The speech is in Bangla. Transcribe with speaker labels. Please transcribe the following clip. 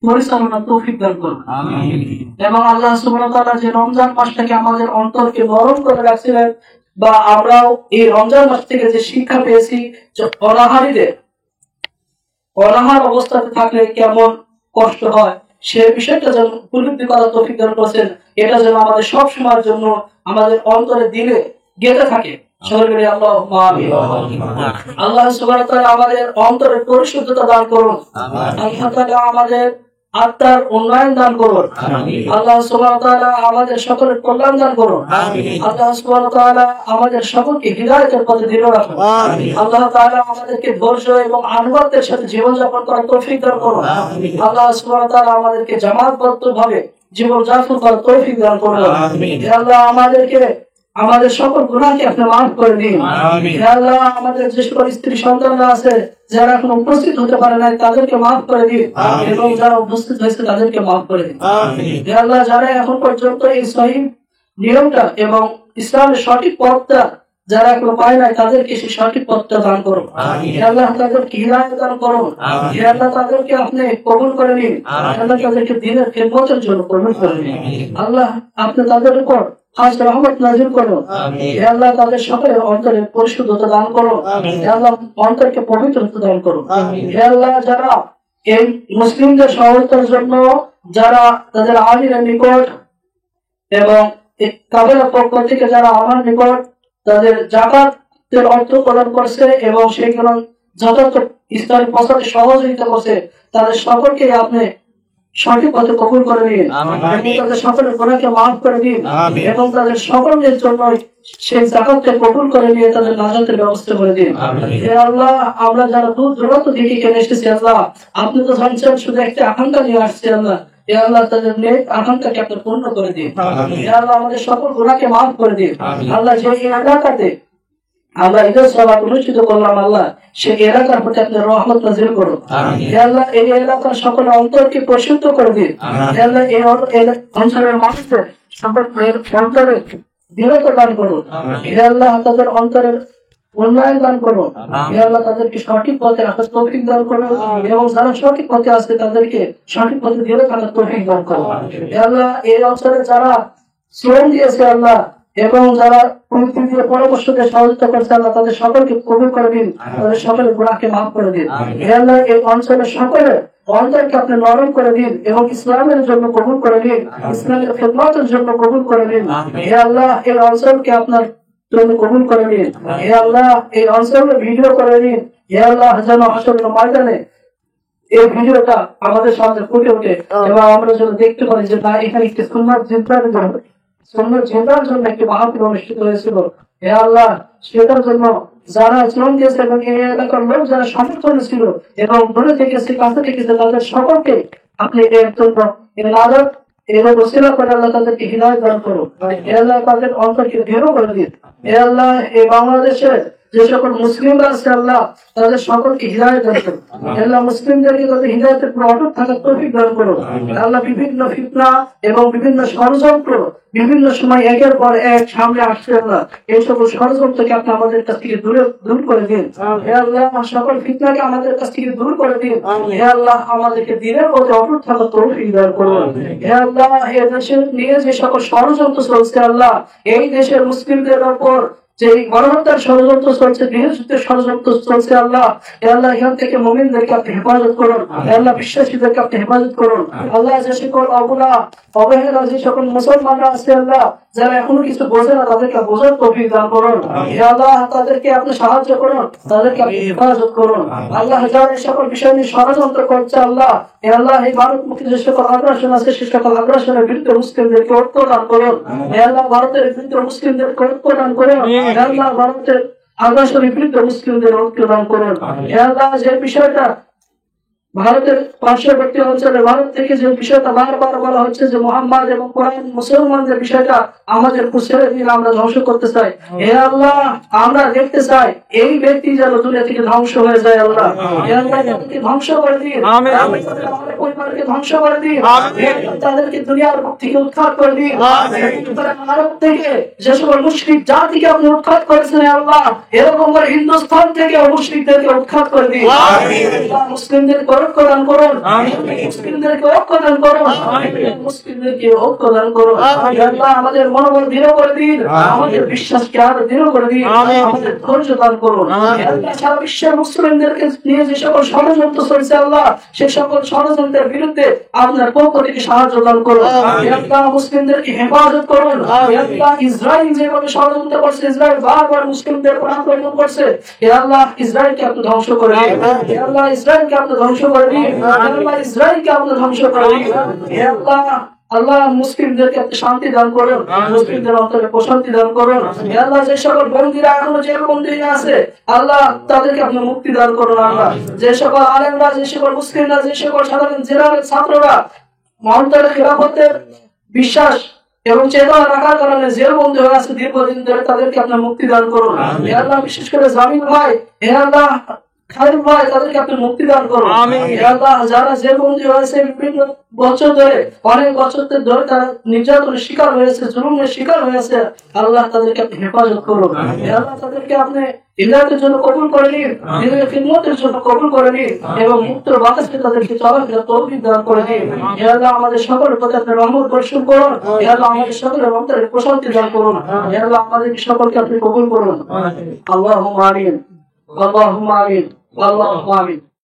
Speaker 1: পরিচালনা তৌফিক দান করুন। এবং আল্লাহ সুবহানাহু ওয়া তাআলা যে রমজান মাসটাকে আমাদের অন্তরকে নরম করে রাখছিলেন, বা আমরাও এই রমজান মাস থেকে যে শিক্ষা পেয়েছি যে অনাহার অবস্থাতে থাকলে কেমন কষ্ট হয়, সে বিষয়টা যেন উপলব্ধি করার তৌফিক দান করেছেন। এটা যেন আমাদের সব সময়ের জন্য আমাদের অন্তরে দিলে গেঁথে থাকে। আল্লাহ সুবহানাহু ওয়া তাআলা আমাদের অন্তরের পরিশুদ্ধতা দান করুন। আল্লাহ তাআলা আমাদের আত্মার উন্নয়ন দান করুন। আল্লাহ সুবহানাহু ওয়া তাআলা আমাদের সকলের কল্যাণ দান করুন। আল্লাহ সুবহানাহু ওয়া তাআলা আমাদের সকলকে হিদায়াতের পথে দৃঢ় রাখুন। আল্লাহ তাআলা আমাদেরকে ধৈর্য এবং আনুগত্যের সাথে জীবনযাপন করার তৌফিক দান করুন। আল্লাহ সুবহানাহু ওয়া তাআলা আমাদেরকে জামাতবদ্ধভাবে জীবনযাপন করার তৌফিক দান করুন। আল্লাহ আমাদের সকল গুনাহকে আপনি মাফ করে দিন। আল্লাহ আমাদের যে সকল স্ত্রী সন্তানরা আছে যারা এখন উপস্থিত হতে পারে না, তাদেরকে মাফ করে দিন, এবং যারা উপস্থিত হয়েছে তাদেরকে মাফ করে দিন। আল্লাহ যারা এখন পর্যন্ত এই সহিহ নিয়মটা এবং ইসলামের সঠিক পথটা যারা এখনো পায় নাই, তাদেরকে সেই সঠিক পথটা দান করুন। আল্লাহ তাদেরকে হিদায়াত দান করুন। আল্লাহ তাদেরকে আপনি কবুল করে নিন। আল্লাহ তাদেরকে দ্বীনের খিদমতের জন্য কবুল করে নিন। আল্লাহ আপনি তাদের উপর খাস রহমত নাযিল করুন। আল্লাহ তাদের সকলের অন্তরে পরিশুদ্ধতা দান করুন। আল্লাহ অন্তরকে পবিত্রতা দান করুন। আল্লাহ যারা এই মুসলিমদের সহায়তার জন্য যারা তাদের আমিরের নিকট এবং কাবেলার পক্ষ থেকে যারা আমার নিকট তাদের যাকাতের অর্থ প্রদান করছে এবং সেইগুলো যথার্থ ইসলামী প্রচারে সহযোগিতা করছে, তাদের সকলকে আপনি সঠিক পথে কবুল করে দিন, তাদের সকলের গুনাহকে মাফ করে দিন, এবং তাদের সকলের জন্য সেই যাকাতকে কবুল করে নিয়ে তাদের নাজাতের ব্যবস্থা করে দিন। হে আল্লাহ, আমরা যারা দূর দূরান্ত থেকে এখানে এসেছি, আল্লাহ আপনি তো জানছেন শুধু একটা আকাঙ্ক্ষা নিয়ে আসছে। আল্লাহ হে আল্লাহ তাদের নেক আকাঙ্ক্ষাকে আপনি পূর্ণ করে দিন। হে আল্লাহ আমাদের সকল গুনাহকে মাফ করে দিন। আল্লাহ যে এলাকাতে আমরা ঈদের সালাত অনুষ্ঠিত করলাম, আল্লাহ সেই এলাকার প্রতি আপনি রহমত নাযিল করুন। আল্লাহ এই এলাকার সকল অন্তরকে পরিশুদ্ধ করে দিন। আল্লাহ এই অঞ্চলের মানুষদের সকলের অন্তরে দৃঢ়তা দান করুন। আল্লাহ তাদের অন্তরের উন্নয়ন দান করুন। আল্লাহ তাদেরকে সঠিক পথে রাখার তৌফিক দান করুন, এবং যারা সঠিক পথে আছে তাদেরকে সঠিক পথে দৃঢ় থাকার তৌফিক দান করুন। আল্লাহ এই অঞ্চলে যারা শ্রম দিয়েছে আল্লাহ, এবং যারা পরামর্শ দিয়ে সহযোগিতা করছে, আল্লাহ তাদের সকলকে কবুল করে দিন, তাদের সকলের গুনাহকে মাফ করে দিন। আল্লাহ এই অঞ্চলের সকলের অন্তরকে আপনি নরম করে দিন, এবং ইসলামের জন্য কবুল করে দিন, ইসলামের খিদমতের জন্য কবুল করে দিন। হে আল্লাহ এই অঞ্চলকে আপনার জন্য কবুল করে দিন। হে আল্লাহ এই অঞ্চলের ভিডিও করে দিন। হে আল্লাহ যেন হাসরের ময়দানে এই ভিডিওটা আমাদের সামনে ফুটে ওঠে, এবং আমরা যেন দেখতে পারি যে না, এখানে একটি সুন্নাত জিন্দার জন্য একটি মাহফিল অনুষ্ঠিত হয়েছিল। হে আল্লাহ সেটার জন্য যারা শ্রম দিয়েছে এবং এই এলাকার লোক যারা সমর্থন ছিল এবং দূরে থেকে কাছে থেকে তাদের সকলকে আপনি এর জন্য এর ওসিলা করে আল্লাহ তাদেরকে হিদায়াত দান করুন। হে আল্লাহ তাদের অন্তরকে দৃঢ় করে দিন। হে আল্লাহ এই বাংলাদেশের যে সকল মুসলিমরা আছে আল্লাহ তাদের সকলকে হিদায়াত দান করুন। আল্লাহ মুসলিমদেরকে তাদের হিদায়াতের উপর অটুট থাকার তৌফিক দান করুন। আল্লাহ বিভিন্ন ফিতনা এবং বিভিন্ন ষড়যন্ত্র বিভিন্ন সময় একের পর এক সামনে আসছে, আল্লাহ এই সকল ষড়যন্ত্রকে আপনি আমাদের কাছ থেকে দূর করে দিন। হে আল্লাহ সকল ফিতনাকে আমাদের কাছ থেকে দূর করে দিন। হে আল্লাহ আমাদেরকে দিনের পথে অটুট থাকার তৌফিক দান করুন। হে আল্লাহ এই দেশের নিয়ে যে সকল ষড়যন্ত্র চলছে আল্লাহ, এই দেশের মুসলিমদের উপর যে গণহত্যার ষড়যন্ত্র চলছে, গৃহযুদ্ধের ষড়যন্ত্র চলছে আল্লাহ, আল্লাহ এখান থেকে মুমিনদেরকে আপনি হেফাজত করুন। আল্লাহ বিশ্বাসীদেরকে আপনি হেফাজত করুন। আল্লাহ যে সকল অবহেলা যে সকল মুসলমানরা আছে আল্লাহ যারা এখনো কিছু বোঝে না, তাদেরকে বোঝার তৌফিক দান করুন। আল্লাহ তাদেরকে আপনি সাহায্য করুন, তাদেরকে আপনি হেফাজত করুন। আল্লাহ যারা এই সকল বিষয় নিয়ে ষড়যন্ত্র করছে আল্লাহ, আল্লাহ এই ভারতমুখী যে সকল আগ্রাসন আছে সে সকল আগ্রাসনের বিরুদ্ধে মুসলিমদেরকে ঐক্য দান করুন। আল্লাহ ভারতের বিরুদ্ধে মুসলিমদেরকে ঐক্য দান করুন। আল্লাহ ভারতের আগ্রাসনের বিরুদ্ধে মুসলিমদের ঐক্য দান করুন। আল্লাহ যে বিষয়টা ভারতের পার্শ্ববর্তী অঞ্চলে ভারত থেকে যে বিষয়টা বারবার বলা হচ্ছে যে মোহাম্মদ এবং কোরআন মুসলমানদের বিষয়টা আমাদের ছেড়ে দিন, আমরা ধ্বংস করতে চাই। হে আল্লাহ আমরা দেখতে চাই এই ব্যক্তি যেন দুনিয়া থেকে ধ্বংস হয়ে যায়। আল্লাহ তাদেরকে ধ্বংস করে দিন, আমাদের পরিবারকে ধ্বংস করে দিন, তাদেরকে দুনিয়ার থেকে উৎখাত করে দিন। ভারত থেকে যে সকল মুশরিক জাতিকে আপনি উৎখাত করেছেন আল্লাহ, এরকম হিন্দুস্তান থেকে মুশরিকদেরকে উৎখাত করে দিন। মুসলিমদের ঐক্য দান করুন, মুসলিমদেরকে ঐক্য দান করুন, মুসলিমদেরকে ঐক্য দান করুন। আল্লাহ আমাদের মনোবল দৃঢ় করে দিন, আমাদের বিশ্বাসকে আরো দৃঢ় করে দিন, আমাদের ধৈর্য দান করুন। আল্লাহ সারা বিশ্বের মুসলিমদেরকে নিয়ে যে সকল ষড়যন্ত্র চলছে আল্লাহ, সে সকল ষড়যন্ত্রের বিরুদ্ধে আপনার পক্ষ থেকে সাহায্য দান করুন। আল্লাহ মুসলিমদেরকে হেফাজত করুন। আল্লাহ ইসরায়েল যেভাবে ষড়যন্ত্র করছে, ইসরায়েল বারবার মুসলিমদের উপর আক্রমণ করছে, আল্লাহ ইসরায়েলকে আপনি ধ্বংস করে দিন। আল্লাহ ইসরায়েলকে আপনি ধ্বংস করে দিন। আল্লাহ ইসরায়েলকে আপনি ধ্বংস করে দিন। আল্লাহ আল্লাহ মুসলিমদেরকে আপনি শান্তি দান করুন, মুসলিমদের অন্তরে প্রশান্তি দান করুন। আল্লাহ যে সকল বন্দীরা এখনো জেল বন্দী আছে আল্লাহ তাদেরকে আপনি মুক্তি দান করুন। আল্লাহ যে সকল আলেমরা, যে সকল মুসলিমরা, যে সকল সাধারণ জেলার ছাত্ররা অন্তরে খেলাফতের বিশ্বাস এবং চেতনা রাখার কারণে জেল বন্দী হয়ে আছে দীর্ঘদিন ধরে, তাদেরকে আপনার মুক্তি দান করুন। আল্লাহ বিশেষ করে জামিল ভাই, আল্লাহ খায়রুল ভাই, তাদেরকে আপনি মুক্তি দান করুন। আল্লাহ যারা জেল বন্দী হয়েছে বিভিন্ন বছর ধরে, অনেক বছর ধরে তারা নির্যাতনের শিকার হয়েছে, জুলুমের শিকার হয়েছে, আল্লাহ তাদেরকে আপনি হেফাজত করুন। আল্লাহ তাদেরকে আপনি হিদায়াতের জন্য কবুল করে নিন, নিজের খিদমতের জন্য কবুল করে নিন এবং মুক্ত বাতাসে তাদেরকে চলাফেরা তৌফিক দান করে দিন। আল্লাহ আমাদের সকলের প্রতি আপনি রহমত বর্ষণ করুন। আল্লাহ আমাদের সকলের অন্তরে প্রশান্তি দান করুন। আল্লাহ আমাদের সকলকে আপনি কবুল করুন। আল্লাহুম্মা আমিন, আল্লাহুম্মা আমিন, আল্লাহুম্মা আমিন।